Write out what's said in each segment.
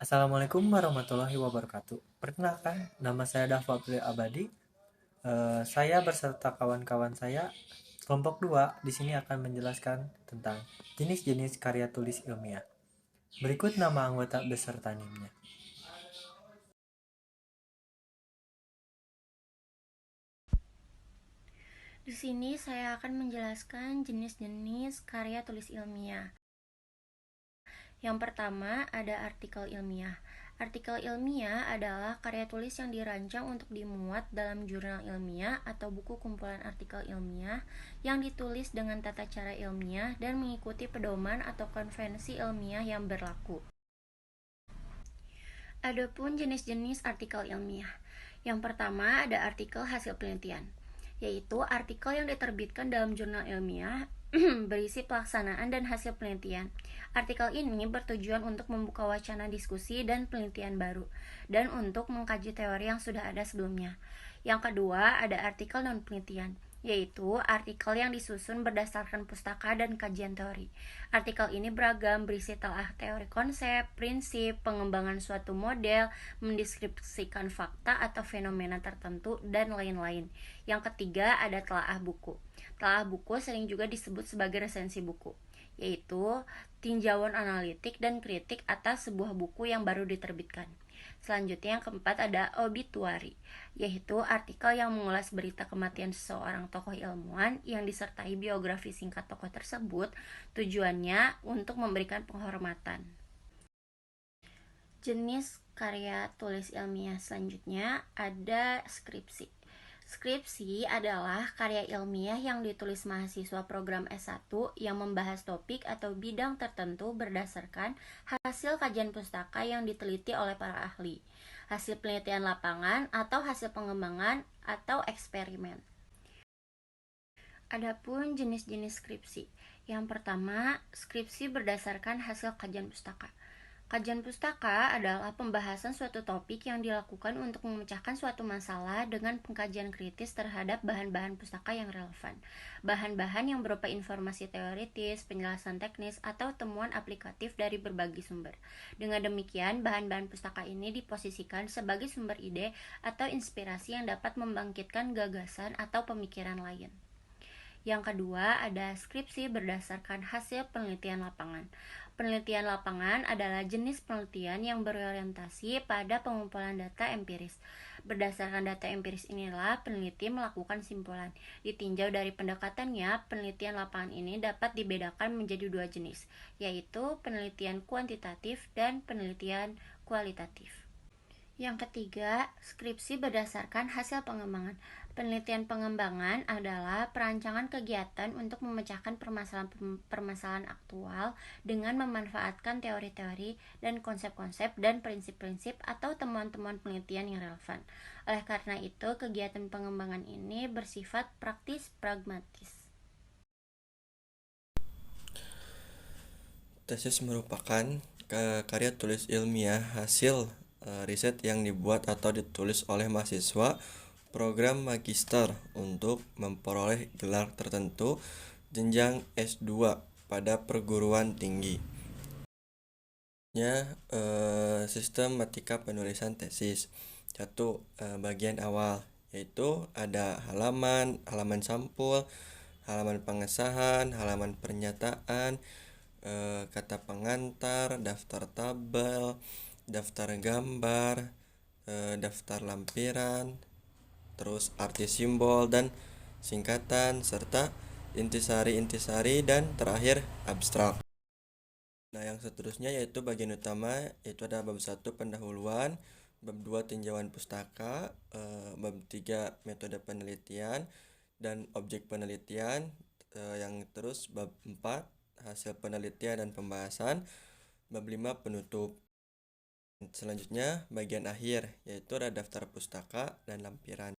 Assalamualaikum warahmatullahi wabarakatuh. Perkenalkan, nama saya Dava Abdul Abadi. Saya beserta kawan-kawan saya kelompok 2 di sini akan menjelaskan tentang jenis-jenis karya tulis ilmiah. Berikut nama anggota beserta NIM-nya. Di sini saya akan menjelaskan jenis-jenis karya tulis ilmiah. Yang pertama ada artikel ilmiah. Artikel ilmiah adalah karya tulis yang dirancang untuk dimuat dalam jurnal ilmiah atau buku kumpulan artikel ilmiah yang ditulis dengan tata cara ilmiah dan mengikuti pedoman atau konvensi ilmiah yang berlaku. Adapun jenis-jenis artikel ilmiah. Yang pertama ada artikel hasil penelitian, yaitu artikel yang diterbitkan dalam jurnal ilmiah berisi pelaksanaan dan hasil penelitian. Artikel ini bertujuan untuk membuka wacana diskusi dan penelitian baru, dan untuk mengkaji teori yang sudah ada sebelumnya. Yang kedua, ada artikel non-penelitian, yaitu artikel yang disusun berdasarkan pustaka dan kajian teori. Artikel ini beragam, berisi telah teori konsep, prinsip, pengembangan suatu model, mendeskripsikan fakta atau fenomena tertentu, dan lain-lain. Yang ketiga, ada telaah buku. Telaah buku sering juga disebut sebagai resensi buku, yaitu tinjauan analitik dan kritik atas sebuah buku yang baru diterbitkan. Selanjutnya yang keempat ada obituari, yaitu artikel yang mengulas berita kematian seseorang tokoh ilmuwan yang disertai biografi singkat tokoh tersebut, tujuannya untuk memberikan penghormatan. Jenis karya tulis ilmiah selanjutnya ada skripsi. Skripsi adalah karya ilmiah yang ditulis mahasiswa program S1 yang membahas topik atau bidang tertentu berdasarkan hasil kajian pustaka yang diteliti oleh para ahli, hasil penelitian lapangan atau hasil pengembangan atau eksperimen. Adapun jenis-jenis skripsi. Yang pertama, skripsi berdasarkan hasil kajian pustaka. Kajian pustaka adalah pembahasan suatu topik yang dilakukan untuk memecahkan suatu masalah dengan pengkajian kritis terhadap bahan-bahan pustaka yang relevan. Bahan-bahan yang berupa informasi teoritis, penjelasan teknis, atau temuan aplikatif dari berbagai sumber. Dengan demikian, bahan-bahan pustaka ini diposisikan sebagai sumber ide atau inspirasi yang dapat membangkitkan gagasan atau pemikiran lain. Yang kedua, ada skripsi berdasarkan hasil penelitian lapangan. Penelitian lapangan adalah jenis penelitian yang berorientasi pada pengumpulan data empiris. Berdasarkan data empiris inilah peneliti melakukan simpulan. Ditinjau dari pendekatannya, penelitian lapangan ini dapat dibedakan menjadi dua jenis, yaitu penelitian kuantitatif dan penelitian kualitatif. Yang ketiga, skripsi berdasarkan hasil pengembangan. Penelitian pengembangan adalah perancangan kegiatan untuk memecahkan permasalahan aktual dengan memanfaatkan teori-teori dan konsep-konsep dan prinsip-prinsip atau temuan-temuan penelitian yang relevan. Oleh karena itu, kegiatan pengembangan ini bersifat praktis pragmatis. Tesis merupakan karya tulis ilmiah hasil riset yang dibuat atau ditulis oleh mahasiswa program magister untuk memperoleh gelar tertentu jenjang S2 pada perguruan tinggi. Sistematika penulisan tesis. Satu, bagian awal, yaitu ada halaman sampul, halaman pengesahan, halaman pernyataan, kata pengantar, daftar tabel, daftar gambar, daftar lampiran, terus arti simbol dan singkatan, serta intisari-intisari, dan terakhir abstrak. Nah, yang seterusnya yaitu bagian utama, yaitu ada bab 1 pendahuluan, bab 2 tinjauan pustaka, bab 3 metode penelitian dan objek penelitian, yang terus bab 4 hasil penelitian dan pembahasan, bab 5 penutup. Selanjutnya bagian akhir, yaitu ada daftar pustaka dan lampiran.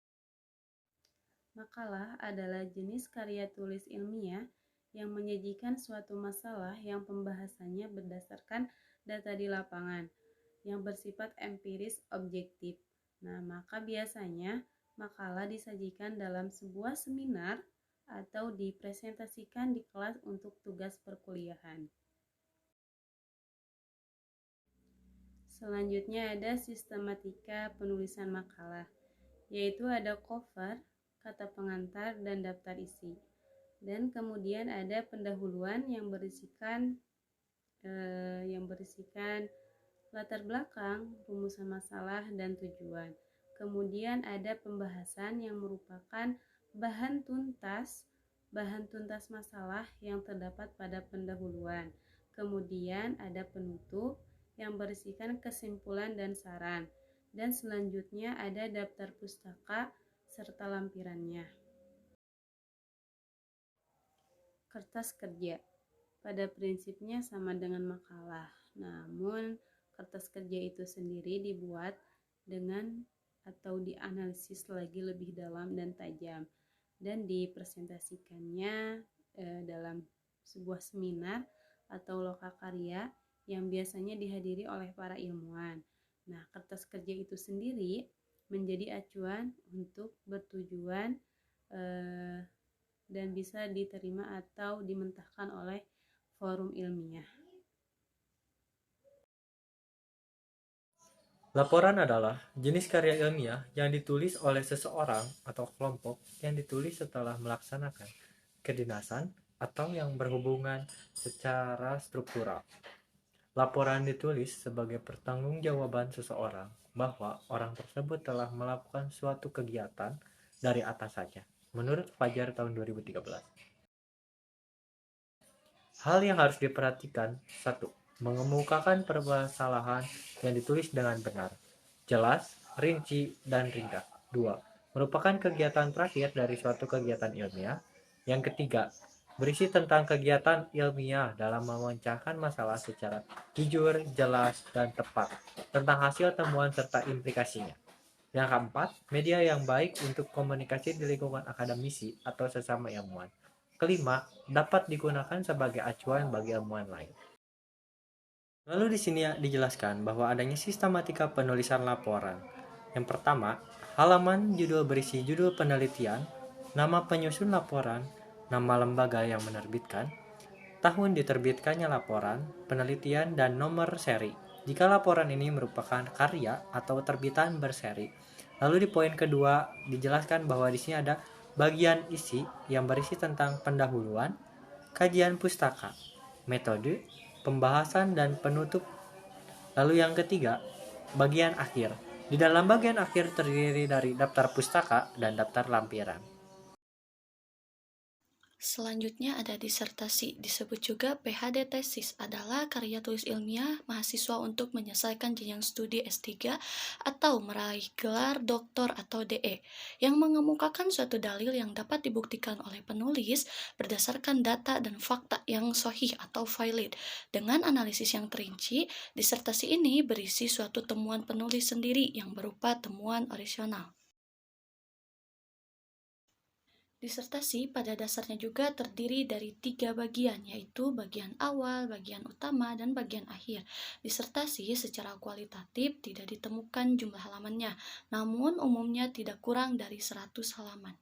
Makalah adalah jenis karya tulis ilmiah yang menyajikan suatu masalah yang pembahasannya berdasarkan data di lapangan, yang bersifat empiris objektif. Nah, maka biasanya makalah disajikan dalam sebuah seminar atau dipresentasikan di kelas untuk tugas perkuliahan. Selanjutnya ada sistematika penulisan makalah, yaitu ada cover, kata pengantar, dan daftar isi. Dan kemudian ada pendahuluan yang berisikan latar belakang, rumusan masalah, dan tujuan. Kemudian ada pembahasan yang merupakan bahan tuntas masalah yang terdapat pada pendahuluan. Kemudian ada penutup yang berisikan kesimpulan dan saran. Dan selanjutnya ada daftar pustaka serta lampirannya. Kertas kerja pada prinsipnya sama dengan makalah, namun kertas kerja itu sendiri dibuat dengan atau dianalisis lagi lebih dalam dan tajam dan dipresentasikannya dalam sebuah seminar atau lokakarya yang biasanya dihadiri oleh para ilmuwan. Nah, kertas kerja itu sendiri menjadi acuan untuk bertujuan dan bisa diterima atau dimentahkan oleh forum ilmiah. Laporan adalah jenis karya ilmiah yang ditulis oleh seseorang atau kelompok yang ditulis setelah melaksanakan kedinasan atau yang berhubungan secara struktural. Laporan ditulis sebagai pertanggungjawaban seseorang bahwa orang tersebut telah melakukan suatu kegiatan dari atasannya, menurut Fajar tahun 2013. Hal yang harus diperhatikan: 1. Mengemukakan permasalahan yang ditulis dengan benar, jelas, rinci, dan ringkas. 2. Merupakan kegiatan terakhir dari suatu kegiatan ilmiah. Yang ketiga, berisi tentang kegiatan ilmiah dalam memecahkan masalah secara jujur, jelas, dan tepat tentang hasil temuan serta implikasinya. Yang keempat, media yang baik untuk komunikasi di lingkungan akademisi atau sesama ilmuwan. Kelima, dapat digunakan sebagai acuan bagi ilmuwan lain. Lalu di sini dijelaskan bahwa adanya sistematika penulisan laporan. Yang pertama, halaman judul berisi judul penelitian, nama penyusun laporan, nama lembaga yang menerbitkan, tahun diterbitkannya laporan, penelitian, dan nomor seri. Jika laporan ini merupakan karya atau terbitan berseri. Lalu di poin kedua dijelaskan bahwa di sini ada bagian isi yang berisi tentang pendahuluan, kajian pustaka, metode, pembahasan, dan penutup. Lalu yang ketiga, bagian akhir. Di dalam bagian akhir terdiri dari daftar pustaka dan daftar lampiran. Selanjutnya ada disertasi, disebut juga PhD tesis, adalah karya tulis ilmiah mahasiswa untuk menyelesaikan jenjang studi S3 atau meraih gelar doktor atau DE, yang mengemukakan suatu dalil yang dapat dibuktikan oleh penulis berdasarkan data dan fakta yang sahih atau valid. Dengan analisis yang terinci, disertasi ini berisi suatu temuan penulis sendiri yang berupa temuan orisinal. Disertasi pada dasarnya juga terdiri dari 3 bagian, yaitu bagian awal, bagian utama, dan bagian akhir. Disertasi secara kualitatif tidak ditemukan jumlah halamannya, namun umumnya tidak kurang dari 100 halaman.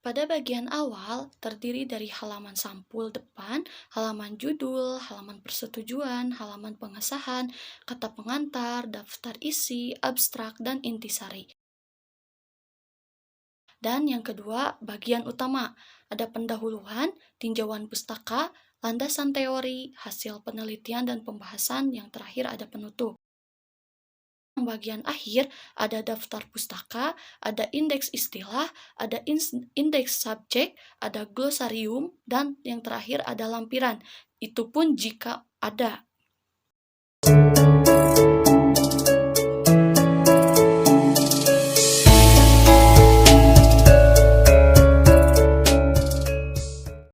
Pada bagian awal terdiri dari halaman sampul depan, halaman judul, halaman persetujuan, halaman pengesahan, kata pengantar, daftar isi, abstrak, dan intisari. Dan yang kedua, bagian utama, ada pendahuluan, tinjauan pustaka, landasan teori, hasil penelitian dan pembahasan, yang terakhir ada penutup. Yang bagian akhir ada daftar pustaka, ada indeks istilah, ada indeks subjek, ada glosarium, dan yang terakhir ada lampiran. Itu pun jika ada.